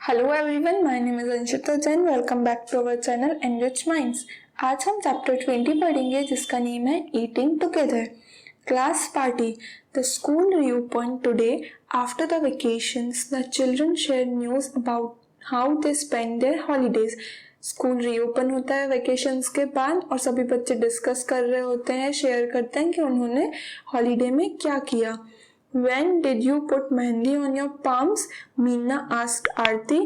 Hello everyone, my name is Anshita Jain. Welcome back to our channel Enrich Minds. आज हम chapter 20 पढ़ेंगे जिसका name है eating together. Class party. The school reopened today after the vacations. The children shared news about how they spent their holidays. School reopen होता है vacations के बाद और सभी बच्चे डिस्कस कर रहे होते हैं, शेयर करते हैं कि उन्होंने हॉलीडे में क्या किया। When did you put mehndi on your palms? Meena asked आरती।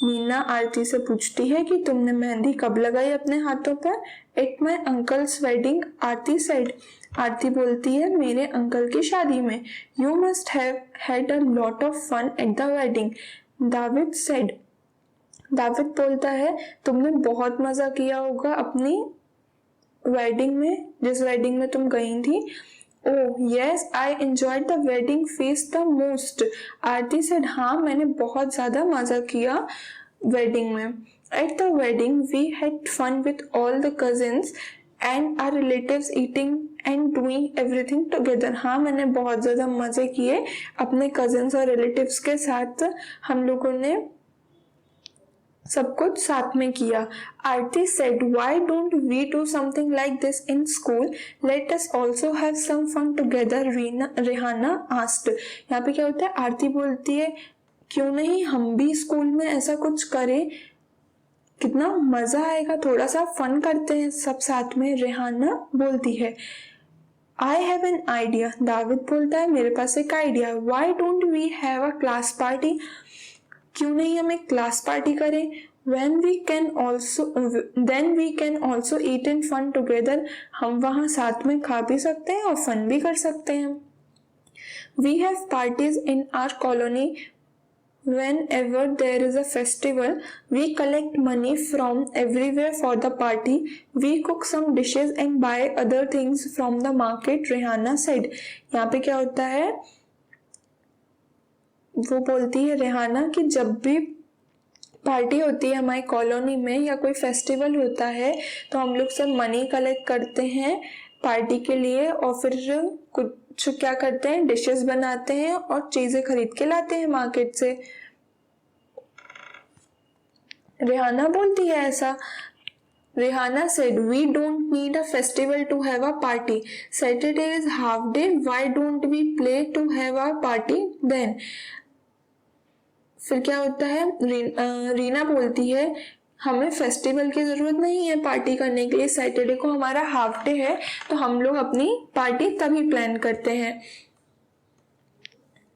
मीना आरती से पूछती है कि तुमने मेहंदी कब लगाई अपने हाथों पर। At my uncle's wedding, Aarti said। आरती बोलती है मेरे अंकल की शादी में। You must have had a lot of fun at the wedding, David said। David बोलता है तुमने बहुत मजा किया होगा अपनी वेडिंग में, जिस वेडिंग में तुम गई थी। Oh yes, I enjoyed the wedding feast the most. Aarti said हाँ, मैंने बहुत ज़्यादा मज़ा किया वेडिंग में। At the wedding we had fun with all the cousins and our relatives eating and doing everything together. हाँ, मैंने बहुत ज़्यादा मज़े किए अपने cousins और relatives के साथ। हम लोगों ने सब कुछ साथ में किया। आरती said, Why don't we do something like this in school? Let us also have some fun together. Rehana asked। यहाँ पे क्या होता है, आरती बोलती है क्यों नहीं हम भी स्कूल में ऐसा कुछ करें, कितना मजा आएगा, थोड़ा सा फन करते हैं सब साथ में। रेहाना बोलती है I have an idea। David बोलता है मेरे पास एक idea. Why don't we have a class party? क्यों नहीं हम एक क्लास पार्टी करें। then we can also eat and fun together। हम वहाँ साथ में खा भी सकते हैं और फन भी कर सकते हैं। we have parties in our colony whenever there is a festival. we collect money from everywhere for the party. we cook some dishes and buy other things from the market, Rehana said। यहाँ पे क्या होता है, वो बोलती है रेहाना कि जब भी पार्टी होती है हमारी कॉलोनी में या कोई फेस्टिवल होता है तो हम लोग सब मनी कलेक्ट करते हैं पार्टी के लिए और फिर कुछ क्या करते हैं, डिशेस बनाते हैं और चीजें खरीद के लाते हैं मार्केट से। रेहाना बोलती है ऐसा। Rihanna said, We don't need a festival to have a party. Saturday is half day. Why don't we play to have a party then? फिर क्या होता है, रीना बोलती है हमें फेस्टिवल की जरूरत नहीं है पार्टी करने के लिए, सैटरडे को हमारा हाफ डे है तो हम लोग अपनी पार्टी तभी प्लान करते हैं।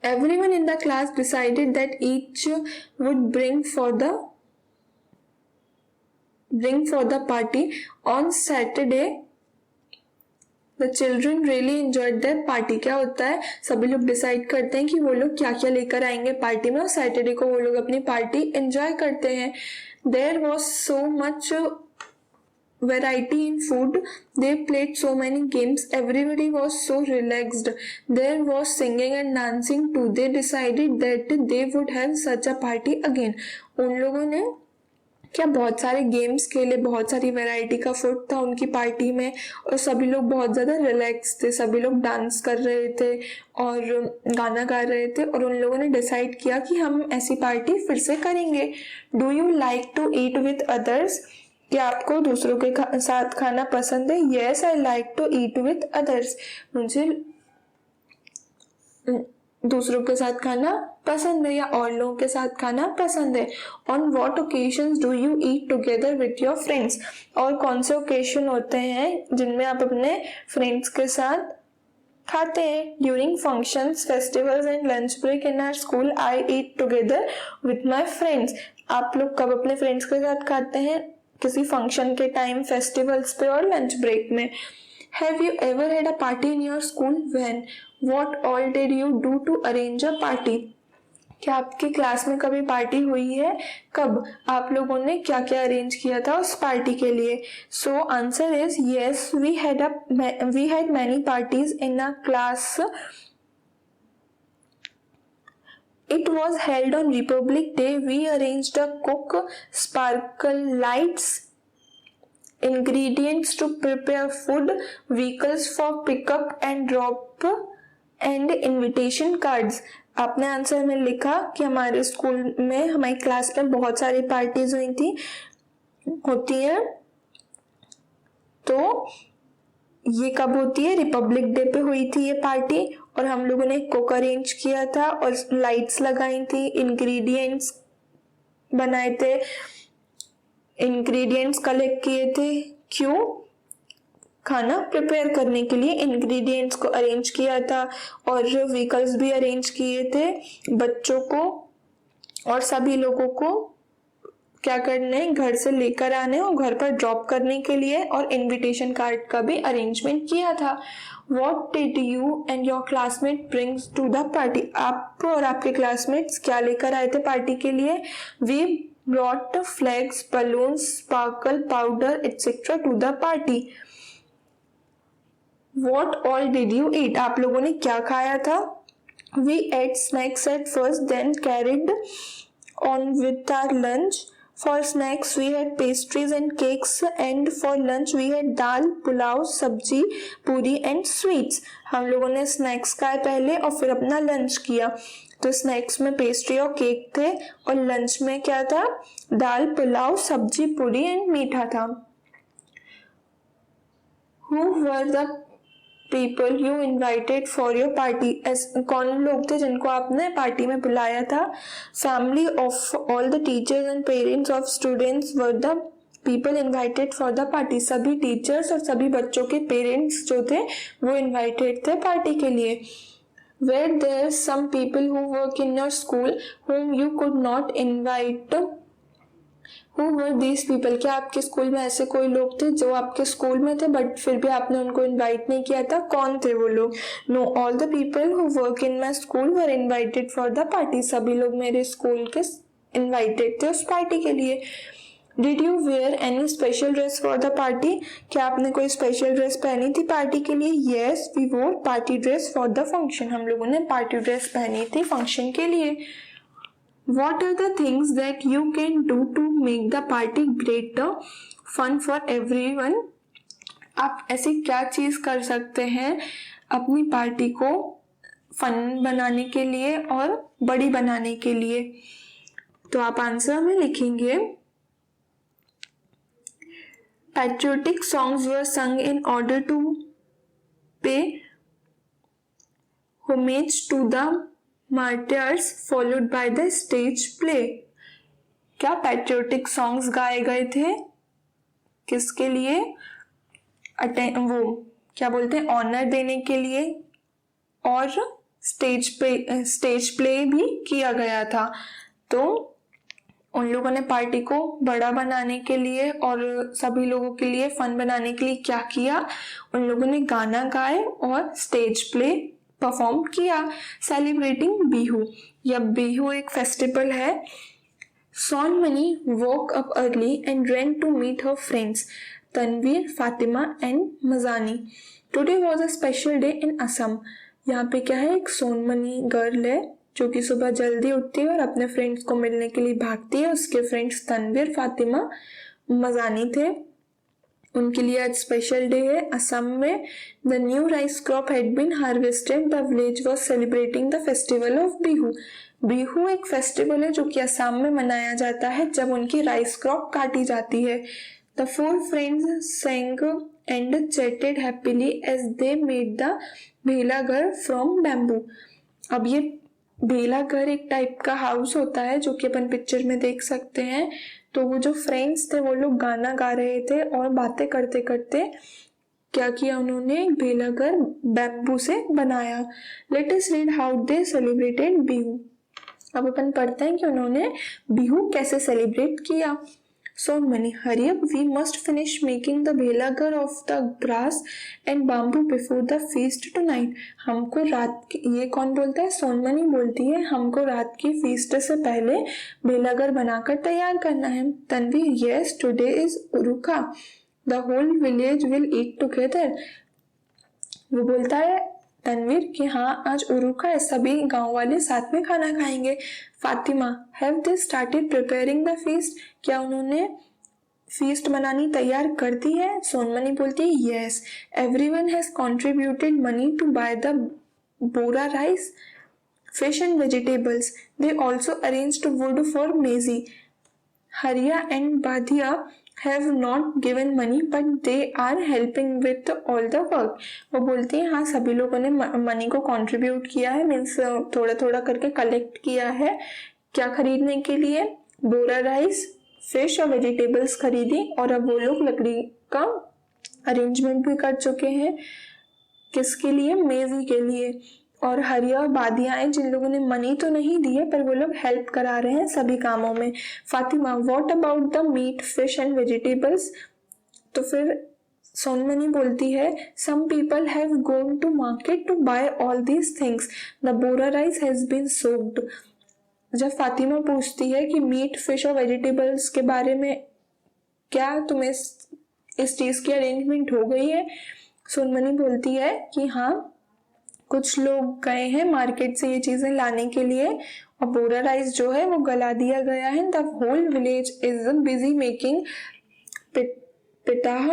Everyone in the class decided that each would bring for the party on Saturday. The children really enjoyed their party। क्या होता है, सभी लोग डिसाइड करते हैं कि वो लोग क्या क्या लेकर आएंगे पार्टी में और सैटरडे को वो लोग अपनी पार्टी एंजॉय करते हैं। There was so much variety in food. They played so many games. Everybody was so relaxed. There was singing and dancing too. They decided that they would have such a party again। उन लोगों ने क्या बहुत सारे games खेले, बहुत सारी variety का फूड था उनकी पार्टी में और सभी लोग बहुत ज़्यादा रिलैक्स थे, सभी लोग डांस कर रहे थे और गाना गा रहे थे और उन लोगों ने डिसाइड किया कि हम ऐसी पार्टी फिर से करेंगे। Do you like to eat with others? क्या आपको दूसरों के साथ खाना पसंद है? Yes, I like to eat with others. मुझे दूसरों के साथ खाना पसंद है या और लोगों के साथ खाना पसंद है। On what occasions do you eat together with your friends? और कौन से ओकेशन होते हैं जिनमें आप अपने फ्रेंड्स के साथ खाते हैं? During functions, festivals and lunch break in our school I eat together with my friends. आप लोग कब अपने फ्रेंड्स के साथ खाते हैं? किसी फंक्शन के टाइम, फेस्टिवल्स पे और लंच ब्रेक में। Have you ever had a party in your school? When? What all did you do to arrange a party? क्या आपकी क्लास में कभी पार्टी हुई है? कब? आप लोगों ने क्या क्या अरेंज किया था उस पार्टी के लिए? So answer is yes, we had many parties in our class. It was held on Republic Day. We arranged a cook, sparkle lights, ingredients to prepare food, vehicles for pickup and drop, and invitation cards. आपने answer में लिखा कि हमारे school में, हमारी class में बहुत सारी पार्टीज हुई थी, होती है। तो ये कब होती है? रिपब्लिक डे पे हुई थी ये पार्टी, और हम लोगों ने कुक अरेंज किया था और लाइट्स लगाई थी, इंग्रेडिएंट्स बनाए थे, इंग्रेडिएंट्स कलेक्ट किए थे। क्यों? खाना प्रिपेयर करने के लिए इंग्रेडिएंट्स को अरेंज किया था, और व्हीकल्स भी अरेंज किए थे बच्चों को और सभी लोगों को क्या करने, घर से लेकर आने और घर पर ड्रॉप करने के लिए, और इनविटेशन कार्ड का भी अरेंजमेंट किया था। What did you and your classmate brings to the party? आप और आपके क्लासमेट्स क्या लेकर आए थे पार्टी के लिए? We brought flags, balloons, sparkle, powder, etc. to the party. What all did you eat? आप लोगों ने क्या खाया था? We ate snacks at first, then carried on with our lunch. For snacks we had pastries and cakes, and for lunch we had दाल, पुलाव, सब्जी, पूरी and sweets. हम लोगों ने स्नैक्स खाए पहले और फिर अपना लंच किया। तो स्नैक्स में पेस्ट्री और केक थे, और लंच में क्या था? दाल, पुलाव, सब्जी, पूरी एंड मीठा था। Who were the people you invited for your party? कौन लोग थे जिनको आपने पार्टी में बुलाया था? Family of all the teachers and parents of students were the people invited for the party. सभी टीचर्स और सभी बच्चों के पेरेंट्स जो थे वो इन्वाइटेड थे पार्टी के लिए। Were there some people who work in your school whom you could not invite? Who were these people? क्या आपके स्कूल में ऐसे कोई लोग थे जो आपके स्कूल में थे बट फिर भी आपने उनको इनवाइट नहीं किया था? कौन थे वो लोग? No, all the people who work in my school were invited for the party. सभी लोग मेरे स्कूल के इनवाइटेड थे उस पार्टी के लिए। Did you wear any special dress for the party? क्या आपने कोई स्पेशल ड्रेस पहनी थी पार्टी के लिए? Yes, we wore party dress for the function. हम लोगों ने पार्टी ड्रेस पहनी थी फंक्शन के लिए। What are the things that you can do to make the party greater, fun for everyone? आप ऐसी क्या चीज कर सकते हैं अपनी पार्टी को फन बनाने के लिए और बड़ी बनाने के लिए? तो आप आंसर में लिखेंगे, patriotic songs were sung in order to pay homage to the martyrs, followed by the stage play. क्या पैट्रियोटिक सॉन्ग्स गाए गए थे? किसके लिए? वो क्या बोलते हैं, ऑनर देने के लिए, और स्टेज प्ले भी किया गया था। तो उन लोगों ने पार्टी को बड़ा बनाने के लिए और सभी लोगों के लिए फन बनाने के लिए क्या किया? उन लोगों ने गाना गाए और स्टेज प्ले परफॉर्म किया। सेलिब्रेटिंग बिहू, या बिहू एक फेस्टिवल है। सोनमनी woke up early and ran to meet her friends Tanveer, Fatima and Mazani. Today was a special day in Assam. यहाँ पे क्या है, एक सोनमनी गर्ल है जो कि सुबह जल्दी उठती है और अपने फ्रेंड्स को मिलने के लिए भागती है। उसके फ्रेंड्स तनवीर, फातिमा, मजानी थे। उनके लिए आज स्पेशल डे है। असम में the new rice crop had been harvested, the village was celebrating the festival of Bihu. Bihu एक फेस्टिवल है जो कि असम में मनाया जाता है जब उनकी राइस क्रॉप काटी जाती है। The four friends sang and chatted happily as they made the भेला घर फ्रॉम बैम्बू। अब ये भेला घर एक टाइप का हाउस होता है जो कि अपन पिक्चर में देख सकते हैं। तो वो जो फ्रेंड्स थे वो लोग गाना गा रहे थे और बातें करते करते क्या किया उन्होंने, एक भेला घर बैम्बू से बनाया। Let us read how they celebrated Bihu. अब अपन पढ़ते हैं कि उन्होंने बिहू कैसे सेलिब्रेट किया। Sonmani, hurry up, we must finish making the bhelagar of the grass and bamboo before the feast tonight. हमको रात, ये कौन बोलता है? सोनमनी बोलती है हमको रात की फीस्ट से पहले बेलागर बनाकर तैयार करना है। Tanveer, yes, today is Uruka, the whole village will eat together. वो बोलता है तनवीर कि हाँ आज उरुका है, सभी गांव वाले साथ में खाना खाएंगे। Fatima, have they started preparing the feast, क्या उन्होंने फीस्ट बनानी तैयार कर दी है? सोनमनी बोलती है yes, everyone has contributed money to buy the bora rice. fish and vegetables. They also arranged wood for Maisie. Haria and Badhiya have not given money but they are helping with all the work. वो बोलती हैं हाँ सभी लोगों ने money को contribute किया है, मीन्स थोड़ा थोड़ा करके कलेक्ट किया है। क्या खरीदने के लिए? बोरा राइस, फिश और वेजिटेबल्स खरीदी और अब वो लोग लकड़ी का अरेंजमेंट भी कर चुके हैं। किसके लिए? मेजी के लिए। और हरिया और बादिया हैं जिन लोगों ने मनी तो नहीं दी है पर वो लोग हेल्प करा रहे हैं सभी कामों में। Fatima, what about the meat, fish and vegetables? तो फिर सोनमनी बोलती है some people have gone to market to buy all these things, the bora rice has been soaked. जब फातिमा पूछती है कि मीट, फिश और वेजिटेबल्स के बारे में क्या तुम्हें इस चीज की अरेंजमेंट हो गई है, सोनमनी बोलती है कि हाँ कुछ लोग गए हैं मार्केट से ये चीजें लाने के लिए और बोरा राइस जो है वो गला दिया गया है। The whole village is busy making pitha,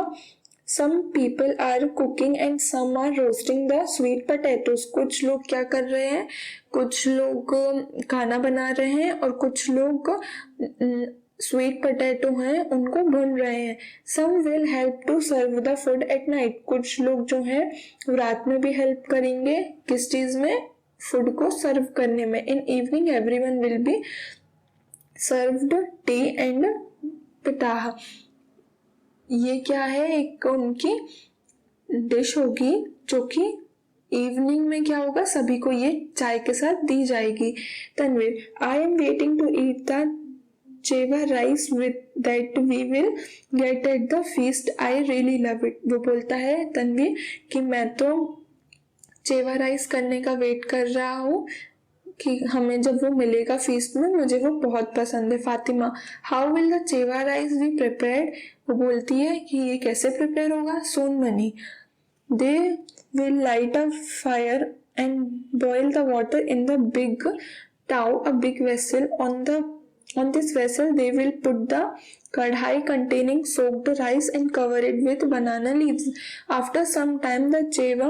some people are cooking and some are roasting the sweet potatoes. कुछ लोग क्या कर रहे हैं? कुछ लोग खाना बना रहे हैं और कुछ लोग स्वीट पोटैटो हैं उनको भून रहे हैं। Some will help to serve the food at night. कुछ लोग जो है रात में भी हेल्प करेंगे किस चीज में? फूड को सर्व करने में। In evening everyone will be served tea and pitha. ये क्या है? एक उनकी डिश होगी जो कि इवनिंग में क्या होगा? सभी को ये चाय के साथ दी जाएगी। Tanvir, I am waiting to eat the chewa rice with that we will get at the feast, I really love it. वो बोलता है तनवीर कि मैं तो चेवा राइस करने का वेट कर रहा हूँ कि हमें जब वो मिलेगा फीस्ट में, मुझे वो बहुत पसंद है। Fatima, how will the chewa rice be prepared? वो बोलती है कि ये कैसे प्रिपेयर होगा? Sonmoni, they will light a fire and boil the water in the big tau, a big vessel. On this vessel, they will put the kadhai containing soaked rice and cover it with banana leaves. After some time, the cheva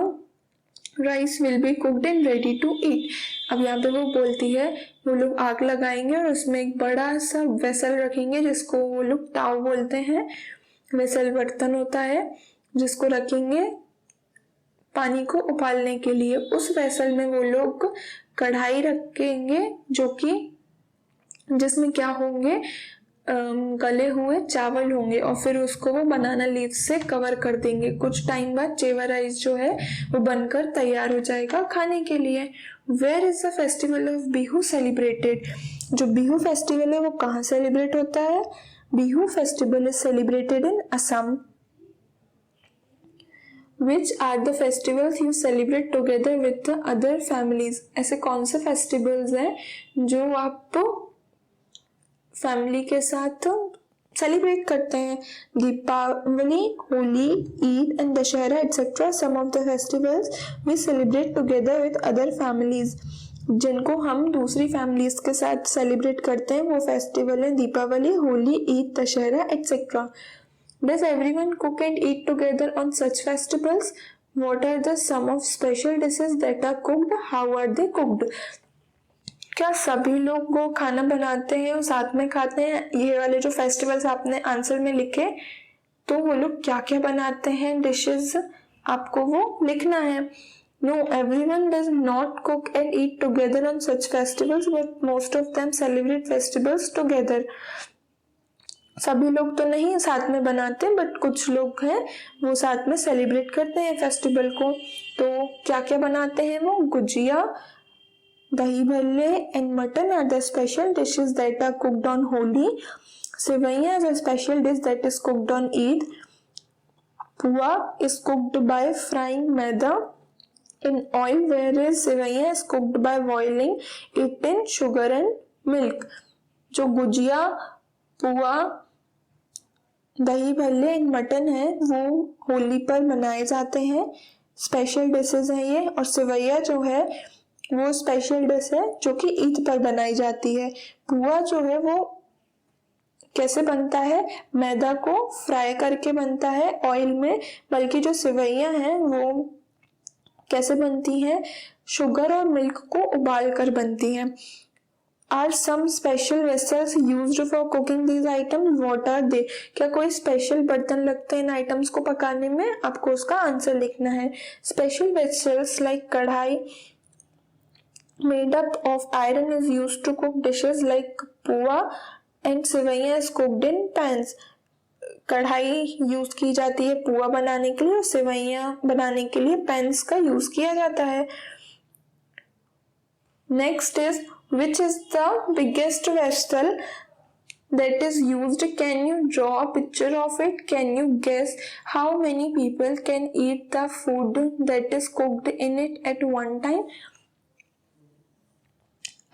rice will be cooked and ready to eat. अब यहाँ पे वो बोलती है वो लोग आग लगाएंगे और उसमें एक बड़ा सा वेसल रखेंगे जिसको वो लोग टाव बोलते हैं। वेसल बर्तन होता है जिसको रखेंगे पानी को उबालने के लिए। उस वेसल में वो लोग कढ़ाई रखेंगे जो कि जिसमें क्या होंगे? गले हुए चावल होंगे और फिर उसको वो बनाना लीफ से कवर कर देंगे। कुछ टाइम बाद चेवा राइस जो है वो बनकर तैयार हो जाएगा खाने के लिए। Where is the festival of Bihu celebrated? जो बिहू फेस्टिवल है वो कहाँ सेलिब्रेट होता है? Bihu festival is celebrated in Assam. Which are the festivals you celebrate together with the other families? ऐसे कौन से फेस्टिवल्स हैं जो आप फैमिली के साथ सेलिब्रेट करते हैं? Deepawali, Holi, Eid and Dussehra etcetera some of the festivals we celebrate together with other families. जिनको हम दूसरी फैमिलीज के साथ सेलिब्रेट करते हैं वो फेस्टिवल है Deepawali, Holi, Eid, Dussehra etcetera. Does everyone cook and eat together on such festivals? What are the some of special dishes that are cooked? How are they cooked? क्या सभी लोग वो खाना बनाते हैं और साथ में खाते हैं? ये वाले जो फेस्टिवल्स आपने आंसर में लिखे तो वो लोग क्या क्या बनाते हैं डिशेस आपको वो लिखना है। No, everyone does not cook and eat together on such festivals, but most of them celebrate festivals together. सभी लोग तो नहीं साथ में बनाते बट कुछ लोग हैं वो साथ में सेलिब्रेट करते हैं फेस्टिवल को। तो क्या क्या बनाते हैं वो? Gujiya, dahi bhalle and mutton are the special dishes that are cooked on Holi. Sevaiya is a special dish that is cooked on Eid. Pua is cooked by frying maida in oil, whereas sevaiya is cooked by boiling it in sugar and milk. जो गुजिया, पुआ, दही bhalle and mutton है वो होली पर मनाए जाते हैं, special dishes हैं ये। और सेवैया जो है वो स्पेशल डिश है जो कि ईद पर बनाई जाती है। पुआ जो है वो कैसे बनता है? मैदा को फ्राई करके बनता है ऑयल में, बल्कि जो सेवैया हैं वो कैसे बनती हैं? शुगर और मिल्क को उबाल कर बनती हैं। Are some special vessels used for cooking these items, what are they? क्या कोई स्पेशल बर्तन लगते हैं इन आइटम्स को पकाने में? आपको उसका आंसर लिखना है। स्पेशल वेसल्स लाइक कढ़ाई made up of iron is used to cook dishes like पुआ and सेवइयां is cooked in pans. कढ़ाई यूज की जाती है पुआ बनाने के लिए और सेवइयां बनाने के लिए पैंस का यूज किया जाता है। Next is which is the biggest vessel that is used? Can you draw a picture of it? Can you guess how many people can eat the food that is cooked in it at one time?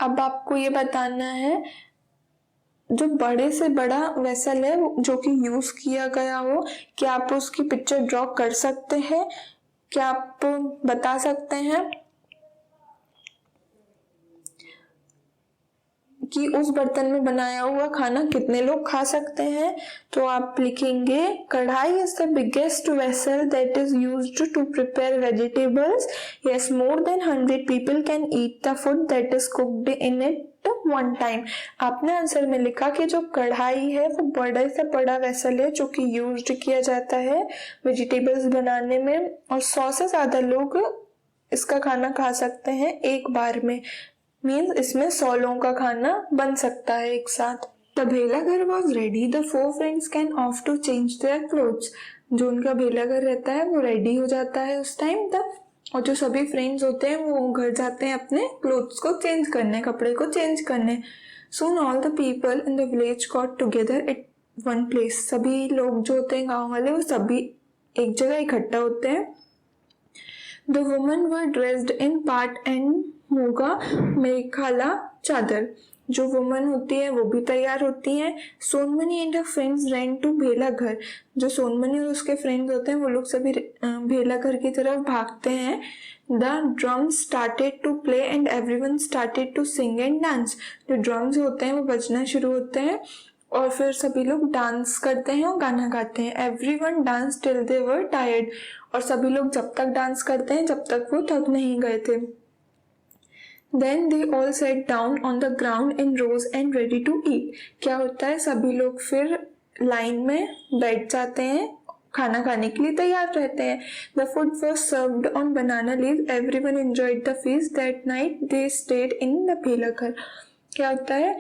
अब आपको ये बताना है जो बड़े से बड़ा vessel है जो कि यूज किया गया हो, क्या आप उसकी पिक्चर ड्रॉ कर सकते हैं? क्या आप बता सकते हैं कि उस बर्तन में बनाया हुआ खाना कितने लोग खा सकते हैं? तो आप लिखेंगे kadhai is the biggest vessel that is used to prepare vegetables. Yes, more than 100 people can eat the food that is cooked in it one time. आपने आंसर में लिखा कि जो कढ़ाई है वो बड़े से बड़ा वेसल है जो कि यूज्ड किया जाता है वेजिटेबल्स बनाने में, और 100 से ज्यादा लोग इसका खाना खा सकते हैं एक बार में। मीन्स इसमें 100 लोगों का खाना बन सकता है एक साथ। The bhela ghar was ready, the 4 friends can off to change their clothes. जो उनका भेला घर रहता है वो रेडी हो जाता है उस टाइम तक, और जो सभी फ्रेंड्स होते हैं वो घर जाते हैं अपने क्लोथ्स को चेंज करने, कपड़े को चेंज करने। सून all the people in the village got together at one place. सभी लोग जो होते हैं गाँव वाले वो सभी एक जगह इकट्ठा होते हैं। The women were dressed in पाट एंड मुगा मेखाला चादर। जो वुमन होती है वो भी तैयार होती हैं। Sonmoni and her friends ran to bhela ghar. जो सोनमनी और उसके फ्रेंड्स होते हैं वो लोग सभी भेला घर की तरफ भागते हैं। The drums started to play and everyone started to sing and dance. जो ड्रम्स होते हैं वो बजना शुरू होते हैं और फिर सभी लोग डांस करते हैं और गाना गाते हैं। Everyone dance till they were tired. और सभी लोग जब तक डांस करते हैं जब तक वो थक नहीं गए थे। Then they all sat down on the ground in rows and ready to eat. क्या होता है, सभी लोग फिर लाइन में बैठ जाते हैं, खाना खाने के लिए तैयार रहते हैं। The food was served on banana leaves. Everyone enjoyed the feast. That night they stayed in the भेला घर। क्या होता है,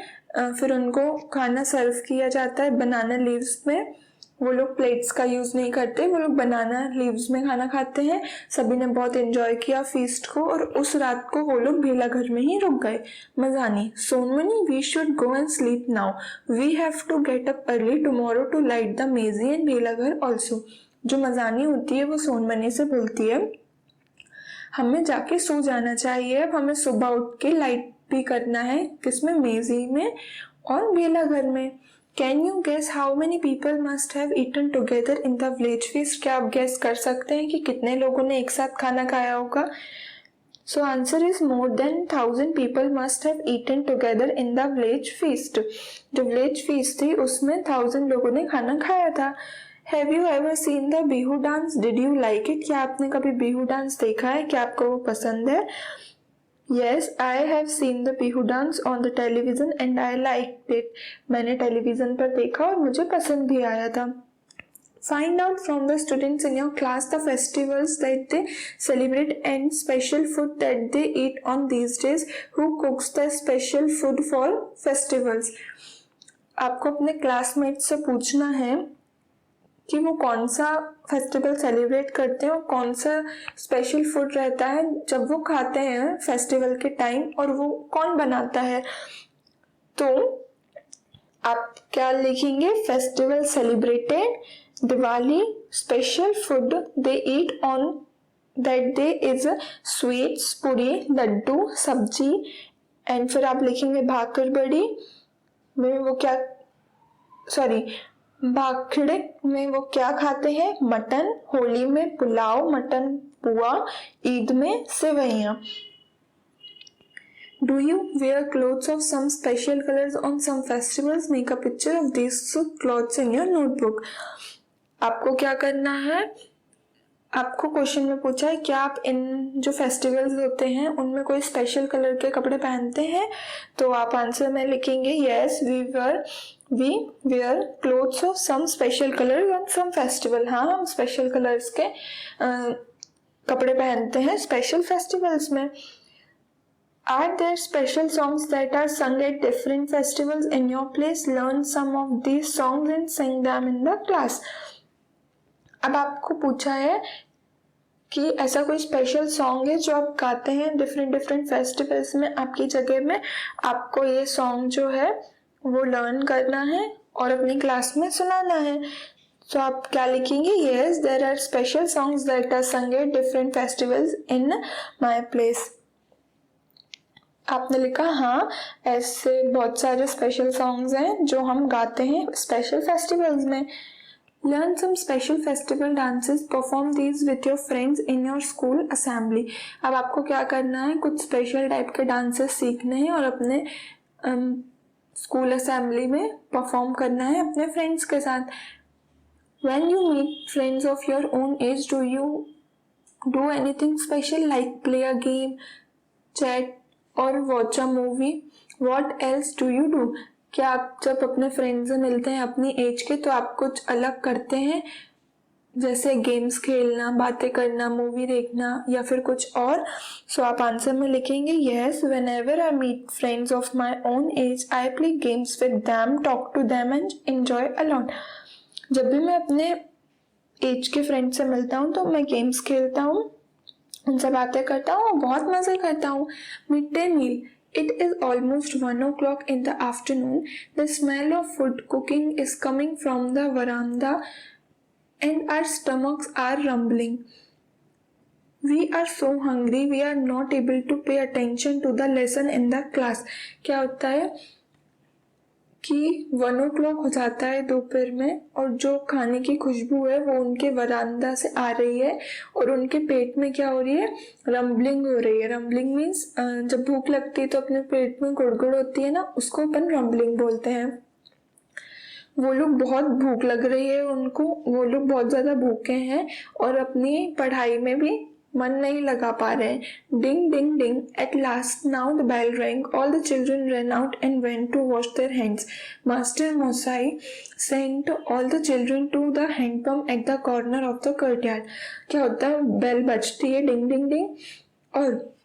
फिर उनको खाना सर्व किया जाता है बनाना लीव्स में। वो लोग प्लेट्स का यूज नहीं करते, वो लोग बनाना लीव्स में खाना खाते हैं। सभी ने बहुत एंजॉय किया फीस्ट को और उस रात को वो लोग भेला घर में ही रुक गए। Majani, Sonmoni we should go and sleep now, we have to get up early tomorrow to light the meji and bhela ghar also. जो मजानी होती है वो सोनमनी से बोलती है हमें जाके सो जाना चाहिए, अब हमें सुबह उठ के लाइट भी करना है, किसमें, मेजी में और भेला घर में। Can you guess how many people must have eaten together in the village feast? क्या आप गेस कर सकते हैं कि कितने लोगों ने एक साथ खाना खाया होगा? So answer is more than 1000 people must have eaten together in the village feast. जो village feast थी उसमें 1000 लोगों ने खाना खाया था। Have you ever seen the Bihu dance? Did you like it? क्या आपने कभी बिहू डांस देखा है? क्या आपको वो पसंद है? Yes, I have seen the Bihu dance on the television and I liked it. मैंने टेलीविजन पर देखा और मुझे पसंद भी आया था। Find out from the students in your class the festivals that they celebrate and special food that they eat on these days. Who cooks the special food for festivals? आपको अपने क्लासमेट से पूछना है कि वो कौन सा फेस्टिवल सेलिब्रेट करते हैं और कौन सा स्पेशल फूड रहता है जब वो खाते हैं फेस्टिवल के टाइम, और वो कौन बनाता है। तो आप क्या लिखेंगे, festival celebrated, Diwali, special food they eat on that day is sweets, पूरी, लड्डू, सब्जी। एंड फिर आप लिखेंगे भाकर बड़ी में वो क्या, सॉरी, भाखड़े में वो क्या खाते हैं, मटन, होली में पुलाव, मटन पुआ, ईद में सेवइयां। Do you wear clothes of some special colors on some festivals? Make a picture of these clothes in your notebook. आपको क्या करना है, आपको क्वेश्चन में पूछा है क्या आप इन जो फेस्टिवल्स होते हैं उनमें कोई स्पेशल कलर के कपड़े पहनते हैं, तो आप आंसर में लिखेंगे yes we wear clothes of some special colour on some festival. हाँ, हम स्पेशल कलर्स के कपड़े पहनते हैं स्पेशल फेस्टिवल्स में। Are there special songs that are sung at different festivals in your place? Learn some of these songs and sing them in the class. अब आपको पूछा है कि ऐसा कोई स्पेशल सॉन्ग है जो आप गाते हैं डिफरेंट फेस्टिवल्स में आपकी जगह में, आपको ये सॉन्ग जो है वो लर्न करना है और अपनी क्लास में सुनाना है। तो आप क्या लिखेंगे? Yes there are special songs that are sung at different festivals in my place. आपने लिखा हाँ, ऐसे बहुत सारे स्पेशल सॉन्ग्स हैं जो हम गाते हैं स्पेशल फेस्टिवल्स में। Learn some special festival dances, perform these with your friends in your school assembly. अब आपको क्या करना है? कुछ स्पेशल टाइप के डांसेस सीखने हैं और अपने स्कूल असेंबली में परफॉर्म करना है अपने फ्रेंड्स के साथ। When you meet friends of your own age, do you do anything special like play a game, chat or watch a movie? What else do you do? क्या आप जब अपने फ्रेंड्स से मिलते हैं अपनी एज के तो आप कुछ अलग करते हैं, जैसे गेम्स खेलना, बातें करना, मूवी देखना या फिर कुछ और? सो आप आंसर में लिखेंगे yes whenever I meet friends of my own age I play games with them, talk to them and enjoy a lot. जब भी मैं अपने एज के फ्रेंड से मिलता हूँ तो मैं गेम्स खेलता हूँ, उनसे बातें करता हूँ और बहुत मज़े करता हूँ। Mid day meal. It is almost 1 o'clock in the afternoon. The smell of food cooking is coming from the veranda and our stomachs are rumbling. We are so hungry, we are not able to pay attention to the lesson in the class. क्या होता है कि 1 o'clock हो जाता है दोपहर में और जो खाने की खुशबू है वो उनके वरांदा से आ रही है और उनके पेट में क्या हो रही है? रंबलिंग हो रही है। रंबलिंग मीन्स जब भूख लगती है तो अपने पेट में गुड़गुड़ होती है ना, उसको अपन रंबलिंग बोलते हैं। वो लोग बहुत भूख लग रही है उनको, वो लोग बहुत ज़्यादा भूखे हैं और अपनी पढ़ाई में भी मन नहीं लगा पा रहे हैं। Ding ding ding, at last now the bell rang, all the children ran out and went to wash their hands. Master Moshai sent all the children to the hand pump at the corner of the courtyard. क्या होता है? Bell बजती है डिंग ding डिंग और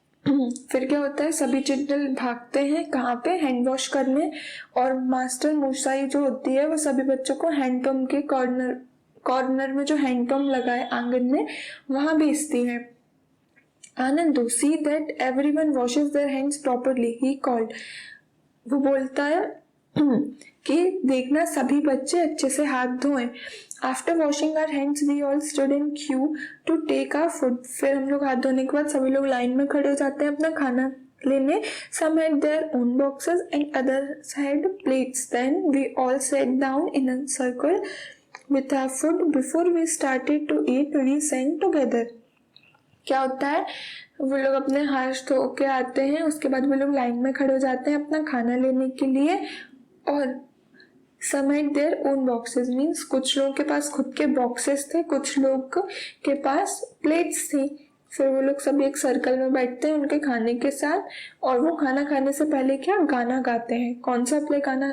फिर क्या होता है? सभी चिल्ड्रन भागते हैं कहाँ पे? हैंड वॉश करने। और मास्टर मोसाई जो होती है वो सभी बच्चों को हैंड पंप के कॉर्नर में जो हैंड पंप लगा है आंगन में वहां भेजती है। आनंदो, see that everyone washes their hands properly, he called. वो बोलता है कि देखना सभी बच्चे अच्छे से हाथ धोएं। After washing our hands, we all stood in queue to take our food. फिर हम लोग हाथ धोने के बाद सभी लोग लाइन में खड़े हो जाते हैं अपना खाना लेने। Some had their own boxes and others had plates. Then we all sat down in a circle with our food. Before we started to eat, we sang together. क्या होता है? वो लोग अपने हाथ धो के आते हैं, उसके बाद वो लोग लाइन में खड़े हो जाते हैं अपना खाना लेने के लिए। और समेट देयर ओन बॉक्सेस मीन्स कुछ लोगों के पास खुद के बॉक्सेस थे, कुछ लोग के पास प्लेट्स थी। फिर वो लोग सब एक सर्कल में बैठते हैं उनके खाने के साथ और वो खाना खाने से पहले क्या गाना गाते हैं। कौन सा प्ले गाना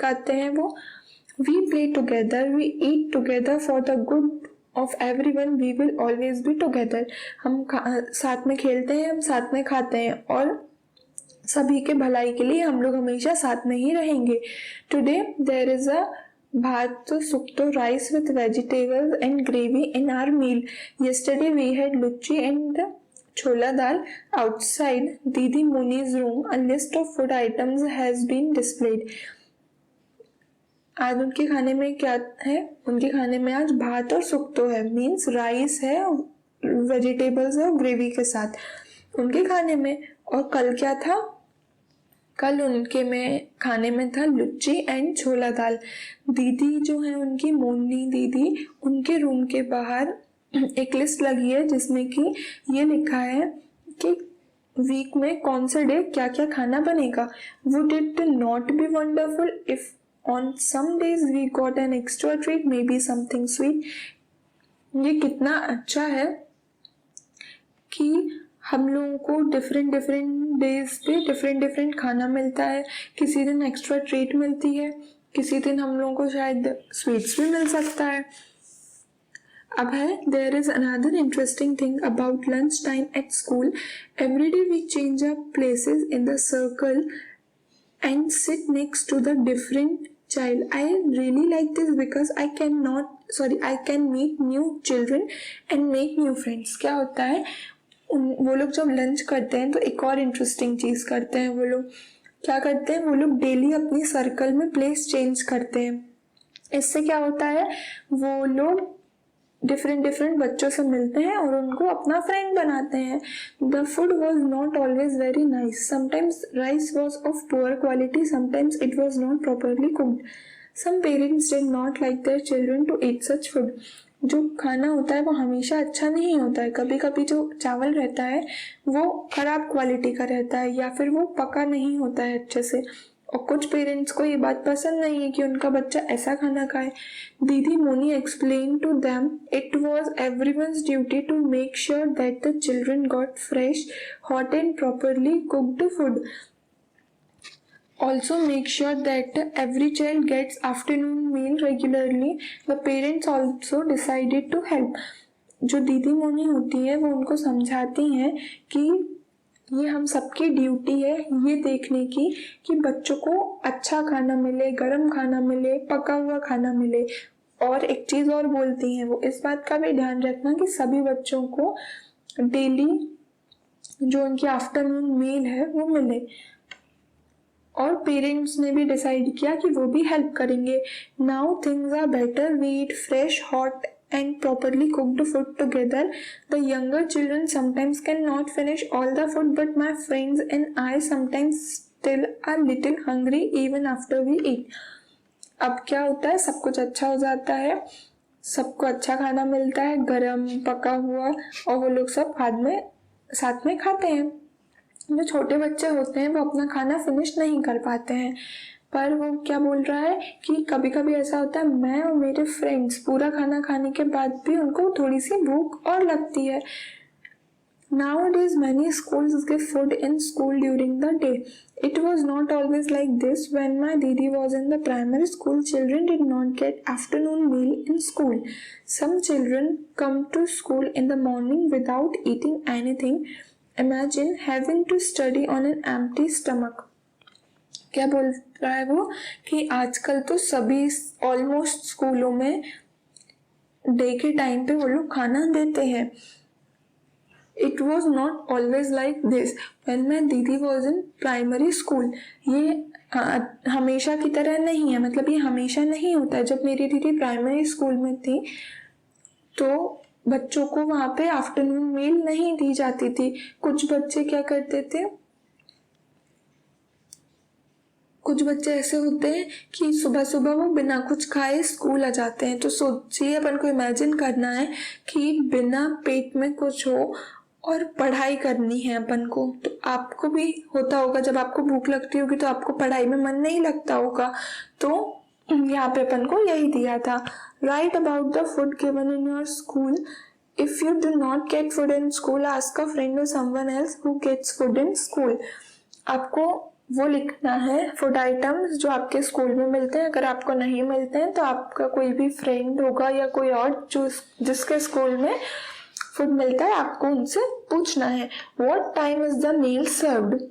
गाते हैं वो? We play together, we eat together, for the good of everyone we will always be together. हम साथ में खेलते हैं, हम साथ में खाते हैं और सभी के भलाई के लिए हम लोग हमेशा साथ में ही रहेंगे। Today there is a भात shukto rice with vegetables and gravy in our meal. Yesterday we had luchi and chola dal. Outside Didi Muni's room a list of food items has been displayed. आज उनके खाने में क्या है? उनके खाने में आज भात और सुक्तो है, मीन्स राइस है, वेजिटेबल्स है और ग्रेवी के साथ उनके खाने में। और कल क्या था? कल उनके में खाने में था लुच्ची एंड छोला दाल। दीदी जो है उनकी मोनी दीदी, उनके रूम के बाहर एक लिस्ट लगी है जिसमें कि ये लिखा है कि वीक में कौन से डे क्या क्या खाना बनेगा। Would it not be wonderful if on some days we got an extra treat, maybe something sweet? ये कितना अच्छा है कि हम लोगों को डिफरेंट डिफरेंट डेज पे डिफरेंट डिफरेंट खाना मिलता है। किसी दिन एक्स्ट्रा ट्रीट मिलती है, किसी दिन हम लोगों को शायद स्वीट्स भी मिल सकता है। अब है there is another interesting thing about lunch time at school. Every day we change up places in the circle and sit next to the different child. I really like this because I can meet new children and make new friends. क्या होता है, वो लोग जब lunch करते हैं तो एक और इंटरेस्टिंग चीज करते हैं। वो लोग क्या करते हैं, वो लोग डेली अपनी सर्कल में प्लेस चेंज करते हैं। इससे क्या होता है, वो लोग डिफरेंट डिफरेंट बच्चों से मिलते हैं और उनको अपना फ्रेंड बनाते हैं। The food was not always very nice. Sometimes rice was of poor quality, sometimes it was not properly cooked. Some parents did not like their children to eat such food. जो खाना होता है वो हमेशा अच्छा नहीं होता है। कभी कभी जो चावल रहता है वो खराब क्वालिटी का रहता है या फिर वो पका नहीं होता है अच्छे से। और कुछ पेरेंट्स को ये बात पसंद नहीं है कि उनका बच्चा ऐसा खाना खाए। Didi Moni explain to them it was everyone's duty to make sure that the children got fresh, hot and properly cooked food. Also make sure that every child gets afternoon meal regularly. The parents also decided to help. जो दीदी मोनी होती है वो उनको समझाती हैं कि ये हम सबकी ड्यूटी है ये देखने की कि बच्चों को अच्छा खाना मिले, गर्म खाना मिले, पका हुआ खाना मिले। और एक चीज़ और बोलती हैं वो, इस बात का भी ध्यान रखना कि सभी बच्चों को डेली जो उनकी आफ्टरनून मील है वो मिले। और पेरेंट्स ने भी डिसाइड किया कि वो भी हेल्प करेंगे। Now things are better, we eat fresh, hot and properly cooked food together. The younger children sometimes cannot finish all the food, but my friends and I sometimes still are little hungry even after we eat. अब क्या होता है, सब कुछ अच्छा हो जाता है, सबको अच्छा खाना मिलता है, गरम पका हुआ, और वो लोग सब साथ में खाते हैं। जो छोटे बच्चे होते हैं वो अपना खाना फिनिश नहीं कर पाते हैं, पर वो क्या बोल रहा है कि कभी कभी ऐसा होता है मैं और मेरे फ्रेंड्स पूरा खाना खाने के बाद भी उनको थोड़ी सी भूख और लगती है। Nowadays many schools give food in school during the day. It was not always like this. When my didi was in the primary school, children did not get afternoon meal in school. Some children come to school in the morning without eating anything. Imagine having to study on an empty stomach. क्या बोल रहा है वो कि आजकल तो सभी almost स्कूलों में डे के टाइम पे वो लोग खाना देते हैं। It was not always like this when my दीदी वॉज इन प्राइमरी स्कूल। ये हमेशा की तरह नहीं है, मतलब ये हमेशा नहीं होता है। जब मेरी दीदी प्राइमरी स्कूल में थी तो बच्चों को वहाँ पे आफ्टरनून मील नहीं दी जाती थी। कुछ बच्चे क्या करते थे, कुछ बच्चे ऐसे होते हैं कि सुबह सुबह वो बिना कुछ खाए स्कूल आ जाते हैं। तो सोचिए, अपन को इमेजिन करना है कि बिना पेट में कुछ हो और पढ़ाई करनी है अपन को, तो आपको भी होता होगा जब आपको भूख लगती होगी तो आपको पढ़ाई में मन नहीं लगता होगा। तो यहाँ पे अपन को यही दिया था, right about the food given in your school. If you do not get food in school, ask a friend और someone else who gets food in school. आपको वो लिखना है फूड आइटम्स जो आपके स्कूल में मिलते हैं। अगर आपको नहीं मिलते हैं तो आपका कोई भी फ्रेंड होगा या कोई और जो जिसके स्कूल में फूड मिलता है, आपको उनसे पूछना है। What time is the meal served.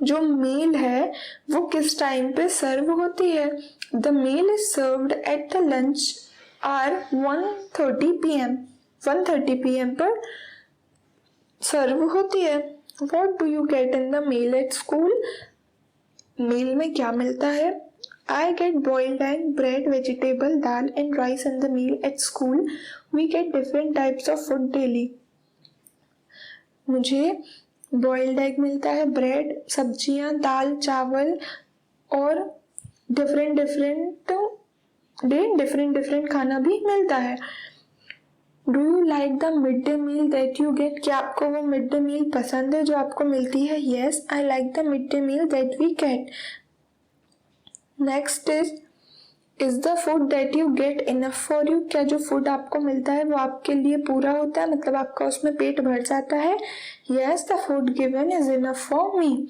जो मील है वो किस टाइम पे सर्व होती है। The meal is served at the lunch hour 1:30 PM। 1:30 PM पर सर्व होती है। What do you get in the meal at school? मील में क्या मिलता है। I get boiled egg, bread, vegetable, dal and rice in the meal at school. We get different types of food daily. मुझे boiled egg मिलता है, bread, सब्जियां, दाल, चावल और different खाना भी मिलता है। Do you like the mid day meal that you get. क्या आपको वो मिड डे मील पसंद है जो आपको मिलती है। Yes, I like the mid day meal that we get. Next is is the food that you get enough for you? क्या जो फूड आपको मिलता है वो आपके लिए पूरा होता है, मतलब आपका उसमें पेट भर जाता है? Yes, the food given is enough for me.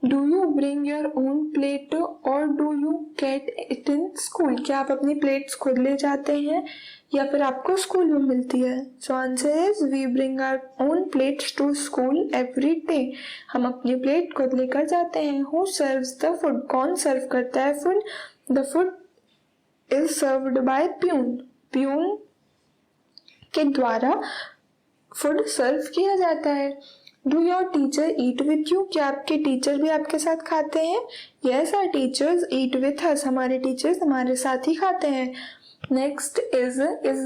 Do you bring your own plate और do you get it in school? क्या आप अपनी प्लेट्स खुद ले जाते हैं या फिर आपको स्कूल में मिलती है? So answer is we bring our own plates to school every day. हम अपनी प्लेट खुद लेकर जाते हैं। Who serves the food? कौन सर्व करता है food? The food is served by peon. Peon के द्वारा फूड सर्व किया जाता है। Do your teacher eat with you? क्या आपके टीचर भी आपके साथ खाते हैं? Yes, our teachers eat with us. हमारे टीचर्स हमारे साथ ही खाते हैं। Next is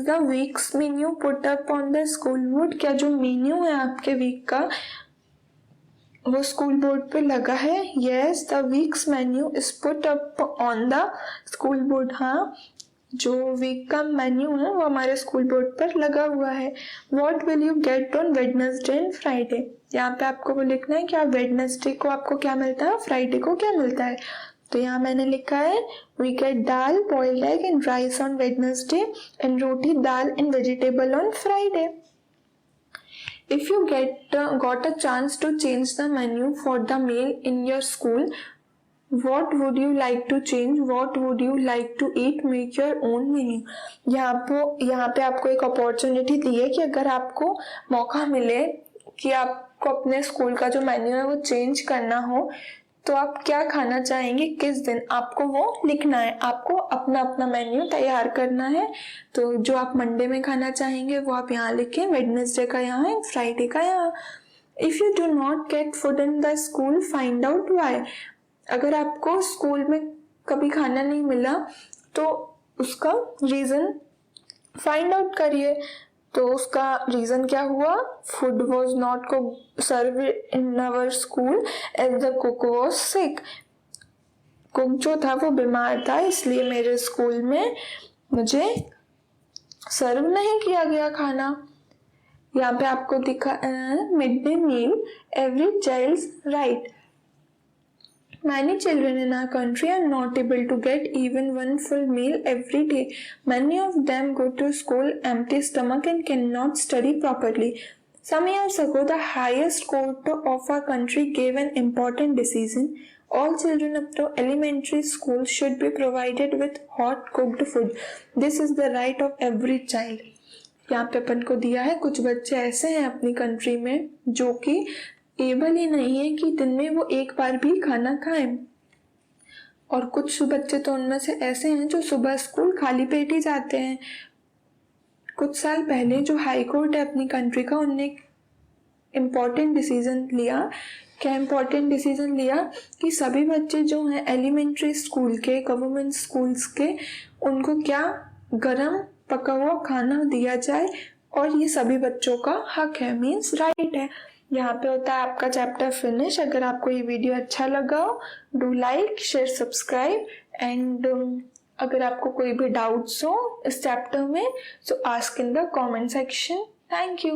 the weeks menu put up on the school board? क्या जो मेन्यू है आपके वीक का वो स्कूल बोर्ड पे लगा है? Yes, the weeks menu is put up on the school board. हाँ, जो वीक का मेन्यू है वो हमारे स्कूल बोर्ड पर लगा हुआ है। What will you get on Wednesday and Friday? यहाँ पे आपको वो लिखना है कि आप वेडनेसडे को आपको क्या मिलता है, फ्राइडे को क्या मिलता है। तो यहाँ मैंने लिखा है we get dal, boiled egg and rice on Wednesday and roti, dal and vegetable on Friday. If you got a chance to change the menu for the meal in your school, what would you like to change? What would you like to eat? Make your own menu. यहाँ पे आपको एक opportunity दी है कि अगर आपको मौका मिले कि आपको अपने स्कूल का जो मेन्यू है वो चेंज करना हो तो आप क्या खाना चाहेंगे, किस दिन, आपको वो लिखना है। आपको अपना अपना मेन्यू तैयार करना है। तो जो आप मंडे में खाना चाहेंगे वो आप यहाँ लिखें, वेडनेसडे का यहाँ है, फ्राइडे का यहाँ। If you do not get food in the school, find out why. अगर आपको स्कूल में कभी खाना नहीं मिला तो उसका रीजन फाइंड आउट करिए। तो उसका रीजन क्या हुआ? Food was not serve in our school as the cook was sick. Cook जो था वो बीमार था, इसलिए मेरे स्कूल में मुझे सर्व नहीं किया गया खाना। यहाँ पे आपको दिखा mid day meal, every child's right. Many children in our country are not able to get even one full meal every day. Many of them go to school empty stomach and cannot study properly. Some years ago, the highest court of our country gave an important decision. All children up to elementary school should be provided with hot cooked food. This is the right of every child. यहाँ पे अपन को दिया है कुछ बच्चे ऐसे हैं अपनी कंट्री में जो कि एबल ही नहीं है कि दिन में वो एक बार भी खाना खाएं, और कुछ बच्चे तो उनमें से ऐसे हैं जो सुबह स्कूल खाली पेट ही जाते हैं। कुछ साल पहले जो हाई कोर्ट है अपनी कंट्री का, उनने एक इम्पॉर्टेंट डिसीजन लिया। क्या इम्पॉर्टेंट डिसीजन लिया? कि सभी बच्चे जो हैं एलिमेंट्री स्कूल के, गवर्नमेंट स्कूल्स के, उनको क्या गरम पका हुआ खाना दिया जाए, और ये सभी बच्चों का हक है, मीन्स राइट है। यहाँ पे होता है आपका चैप्टर फिनिश। अगर आपको ये वीडियो अच्छा लगा हो, do like, share, subscribe and अगर आपको कोई भी डाउट्स हो इस चैप्टर में, सो ask in the comment section. Thank you.